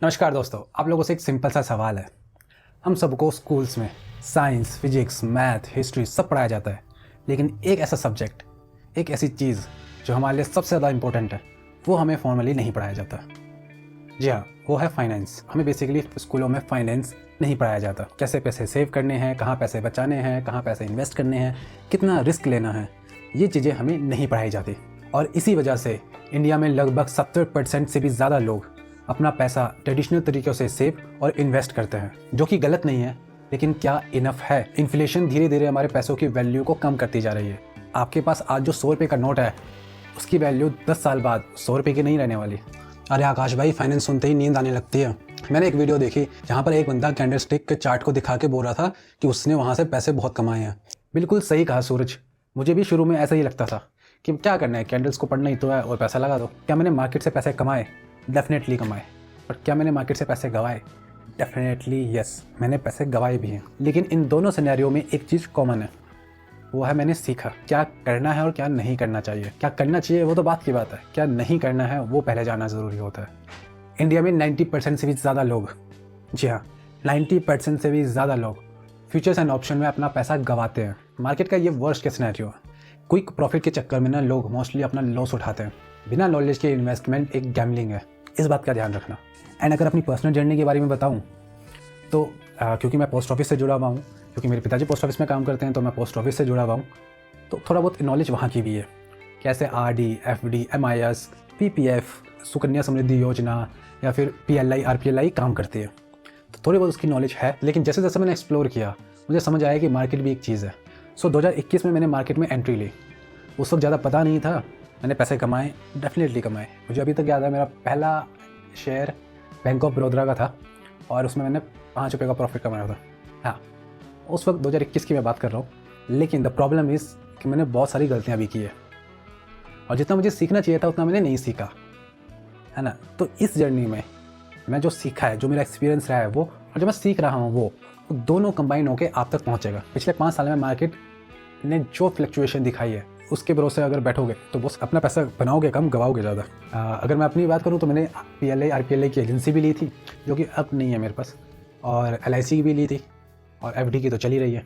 नमस्कार दोस्तों, आप लोगों से एक सिंपल सा सवाल है। हम सबको स्कूल्स में साइंस, फिजिक्स, मैथ, हिस्ट्री सब पढ़ाया जाता है, लेकिन एक ऐसा सब्जेक्ट, एक ऐसी चीज़ जो हमारे लिए सबसे ज़्यादा इंपॉर्टेंट है, वो हमें फॉर्मली नहीं पढ़ाया जाता। जी हाँ, वो है फाइनेंस। हमें बेसिकली स्कूलों में फाइनेंस नहीं पढ़ाया जाता। कैसे पैसे सेव करने हैं, कहाँ पैसे बचाने हैं, कहाँ पैसे इन्वेस्ट करने हैं, कितना रिस्क लेना है, ये चीज़ें हमें नहीं पढ़ाई जाती। और इसी वजह से इंडिया में लगभग 70% से भी ज़्यादा लोग अपना पैसा ट्रेडिशनल तरीक़ों से सेव और इन्वेस्ट करते हैं, जो कि गलत नहीं है, लेकिन क्या इनफ है? इन्फ्लेशन धीरे धीरे हमारे पैसों की वैल्यू को कम करती जा रही है। आपके पास आज जो 100 रुपये का नोट है, उसकी वैल्यू 10 साल बाद 100 रुपये की नहीं रहने वाली। अरे आकाश भाई, फाइनेंस सुनते ही नींद आने लगती है। मैंने एक वीडियो देखी जहाँ पर एक बंदा कैंडलस्टिक के चार्ट को दिखा के बोल रहा था कि उसने वहाँ से पैसे बहुत कमाए हैं। बिल्कुल सही कहा सूरज। मुझे भी शुरू में ऐसा ही लगता था कि क्या करना है, कैंडल्स को पढ़ना ही तो है और पैसा लगा दो। क्या मैंने मार्केट से पैसे कमाए? डेफिनेटली कमाए। और क्या मैंने मार्केट से पैसे गंवाए? डेफिनेटली यस, मैंने पैसे गंवाए भी हैं। लेकिन इन दोनों सिनेरियो में एक चीज़ कॉमन है, वो है मैंने सीखा क्या करना है और क्या नहीं करना चाहिए। क्या करना चाहिए वो तो बात की बात है, क्या नहीं करना है वो पहले जानना ज़रूरी होता है। इंडिया में 90% से भी ज़्यादा लोग, जी हाँ 90% से भी ज़्यादा लोग फ्यूचर्स एंड ऑप्शन में अपना पैसा गंवाते हैं। मार्केट का ये वर्स्ट केस सिनेरियो है। क्विक प्रॉफिट के चक्कर में ना लोग मोस्टली अपना लॉस उठाते हैं। बिना नॉलेज के इन्वेस्टमेंट एक गैम्बलिंग है, इस बात का ध्यान रखना। एंड अगर अपनी पर्सनल जर्नी के बारे में बताऊं तो क्योंकि मैं पोस्ट ऑफिस से जुड़ा हुआ हूँ, क्योंकि मेरे पिताजी पोस्ट ऑफिस में काम करते हैं, तो मैं पोस्ट ऑफिस से जुड़ा हुआ हूँ, तो थोड़ा बहुत नॉलेज वहाँ की भी है। कैसे RD, FD, MIS, PPF, Sukanya Samriddhi योजना या फिर PLI, RPLI काम करती है, तो थोड़ी बहुत उसकी नॉलेज है। लेकिन जैसे जैसे मैंने एक्सप्लोर किया, मुझे समझ आया कि मार्केट भी एक चीज़ है। 2021 में मैंने मार्केट में एंट्री ली। उस वक्त ज़्यादा पता नहीं था, मैंने पैसे कमाए, डेफिनेटली कमाए। मुझे अभी तक याद है, मेरा पहला शेयर बैंक ऑफ बड़ौदा का था और उसमें मैंने 5 रुपये का प्रॉफिट कमाया था। हाँ, उस वक्त 2021 की मैं बात कर रहा हूँ। लेकिन द प्रॉब्लम इज़ कि मैंने बहुत सारी गलतियाँ भी की है और जितना मुझे सीखना चाहिए था उतना मैंने नहीं सीखा, है ना। तो इस जर्नी में मैं जो सीखा है, जो मेरा एक्सपीरियंस रहा है वो, और जो मैं सीख रहा हूँ वो दोनों कंबाइन होकर आप तक पहुँचेगा। पिछले 5 साल में मार्केट ने जो फ्लक्चुएशन दिखाई है, उसके भरोसे अगर बैठोगे तो बस अपना पैसा बनाओगे कम, गवाओगे ज़्यादा। अगर मैं अपनी बात करूँ तो मैंने PLI, RPLI की एजेंसी भी ली थी, जो कि अब नहीं है मेरे पास, और LIC की भी ली थी, और FD की तो चली रही है।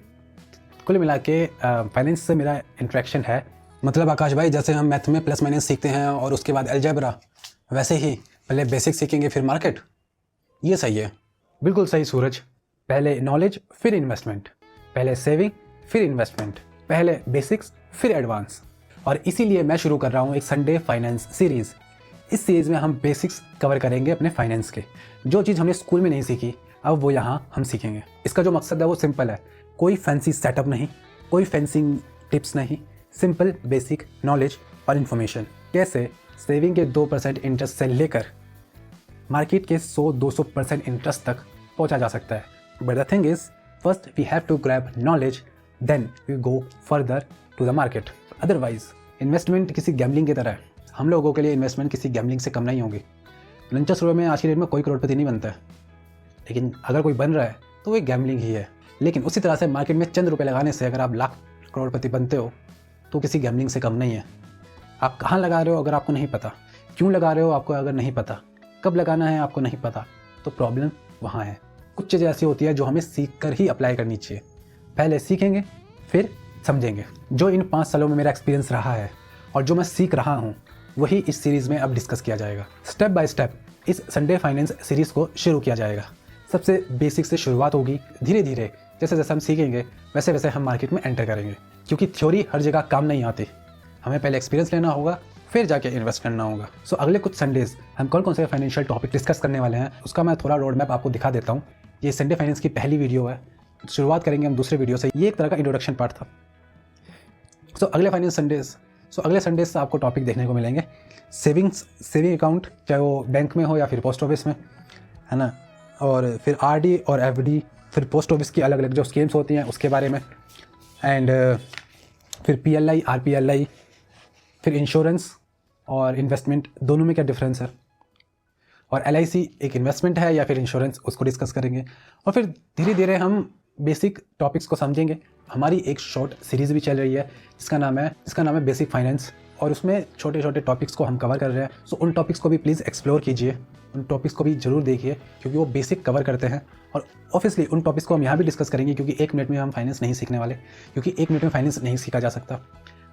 कुल मिला के फाइनेंस से मेरा इंट्रैक्शन है। मतलब आकाश भाई, जैसे हम मैथ में प्लस माइनस सीखते हैं और उसके बाद अलजेब्रा, वैसे ही पहले बेसिक सीखेंगे फिर मार्केट। ये सही है। बिल्कुल सही सूरज। पहले नॉलेज फिर इन्वेस्टमेंट, पहले सेविंग फिर इन्वेस्टमेंट, पहले बेसिक्स फिर एडवांस। और इसीलिए मैं शुरू कर रहा हूँ एक संडे फाइनेंस सीरीज़। इस सीरीज़ में हम बेसिक्स कवर करेंगे अपने फाइनेंस के। जो चीज़ हमने स्कूल में नहीं सीखी, अब वो यहाँ हम सीखेंगे। इसका जो मकसद है वो सिंपल है, कोई फैंसी सेटअप नहीं, कोई फैंसी टिप्स नहीं, सिंपल बेसिक नॉलेज और इन्फॉर्मेशन। कैसे सेविंग के 2% इंटरेस्ट से लेकर मार्केट के 100-200% इंटरेस्ट तक पहुँचा जा सकता है। But the thing is, first we have to grab knowledge, then we go further to the market. Otherwise investment किसी गैम्बलिंग की तरह है। हम लोगों के लिए इन्वेस्टमेंट किसी गैम्बलिंग से कम नहीं होगी। लंचस रुपये में आज की डेट में कोई करोड़पति नहीं बनता है, लेकिन अगर कोई बन रहा है तो वो एक गैम्बलिंग ही है। लेकिन उसी तरह से मार्केट में चंद रुपये लगाने से अगर आप लाख करोड़पति बनते हो तो किसी गैम्बलिंग से कम नहीं है। आप कहाँ लगा रहे हो अगर आपको नहीं पता, क्यों लगा रहे हो आपको अगर नहीं पता, कब लगाना है आपको नहीं पता, तो प्रॉब्लम वहाँ है। कुछ चीज़ें ऐसी होती है जो हमें सीख कर ही अप्लाई करनी चाहिए। पहले सीखेंगे फिर समझेंगे। जो इन 5 सालों में मेरा एक्सपीरियंस रहा है और जो मैं सीख रहा हूँ, वही इस सीरीज़ में अब डिस्कस किया जाएगा। स्टेप बाय स्टेप इस संडे फाइनेंस सीरीज़ को शुरू किया जाएगा। सबसे बेसिक से शुरुआत होगी, धीरे धीरे जैसे जैसे हम सीखेंगे वैसे वैसे हम मार्केट में एंटर करेंगे। क्योंकि थ्योरी हर जगह काम नहीं आती, हमें पहले एक्सपीरियंस लेना होगा, फिर जाके इन्वेस्ट करना होगा। सो अगले कुछ संडेज़ हम कौन कौन से फाइनेंशियल टॉपिक डिस्कस करने वाले हैं, उसका मैं थोड़ा रोड मैप आपको दिखा देता हूँ। ये संडे फाइनेंस की पहली वीडियो है, शुरुआत करेंगे हम दूसरे वीडियो से। ये एक तरह का इंट्रोडक्शन पार्ट था। अगले संडेज से आपको टॉपिक देखने को मिलेंगे सेविंग अकाउंट, चाहे वो बैंक में हो या फिर पोस्ट ऑफिस में, है ना। और फिर RD और FD, फिर पोस्ट ऑफिस की अलग अलग जो स्कीम्स होती हैं उसके बारे में, एंड फिर PLI, RPLI, फिर इंश्योरेंस और इन्वेस्टमेंट, दोनों में क्या डिफरेंस है, और LIC एक इन्वेस्टमेंट है या फिर इंश्योरेंस, उसको डिस्कस करेंगे। और फिर धीरे धीरे हम बेसिक टॉपिक्स को समझेंगे। हमारी एक शॉर्ट सीरीज़ भी चल रही है जिसका नाम है बेसिक फाइनेंस, और उसमें छोटे छोटे टॉपिक्स को हम कवर कर रहे हैं। सो उन टॉपिक्स को भी प्लीज़ एक्सप्लोर कीजिए, उन टॉपिक्स को भी ज़रूर देखिए क्योंकि वो बेसिक कवर करते हैं। और ऑब्वियसली उन टॉपिक्स को हम यहाँ भी डिस्कस करेंगे क्योंकि 1 मिनट में हम फाइनेंस नहीं सीखने वाले, क्योंकि 1 मिनट में फाइनेंस नहीं सीखा जा सकता।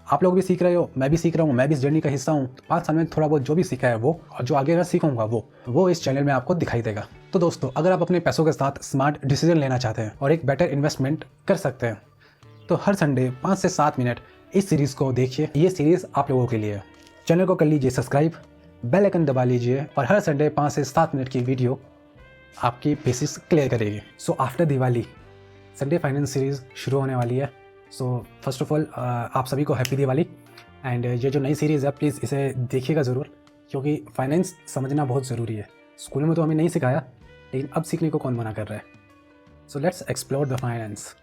आप लोग भी सीख रहे हो, मैं भी सीख रहा हूँ, मैं भी इस जर्नी का हिस्सा हूँ। 5 साल में थोड़ा बहुत जो भी सीखा है वो, और जो आगे अगर सीखूंगा वो इस चैनल में आपको दिखाई देगा। तो दोस्तों, अगर आप अपने पैसों के साथ स्मार्ट डिसीजन लेना चाहते हैं और एक बेटर इन्वेस्टमेंट कर सकते हैं तो हर संडे 5 से 7 मिनट इस सीरीज़ को देखिए। ये सीरीज़ आप लोगों के लिए है। चैनल को कर लीजिए सब्सक्राइब, बेल आइकन दबा लीजिए और हर संडे 5 से 7 मिनट की वीडियो आपकी बेसिक्स क्लियर करेगी। So after Diwali Sunday finance series शुरू होने वाली है। सो फर्स्ट ऑफ ऑल आप सभी को हैप्पी दिवाली। एंड ये जो नई सीरीज़ है प्लीज़ इसे देखिएगा ज़रूर, क्योंकि फाइनेंस समझना बहुत ज़रूरी है। स्कूल में तो हमें नहीं सिखाया, लेकिन अब सीखने को कौन मना कर रहा है। So let's explore the finance.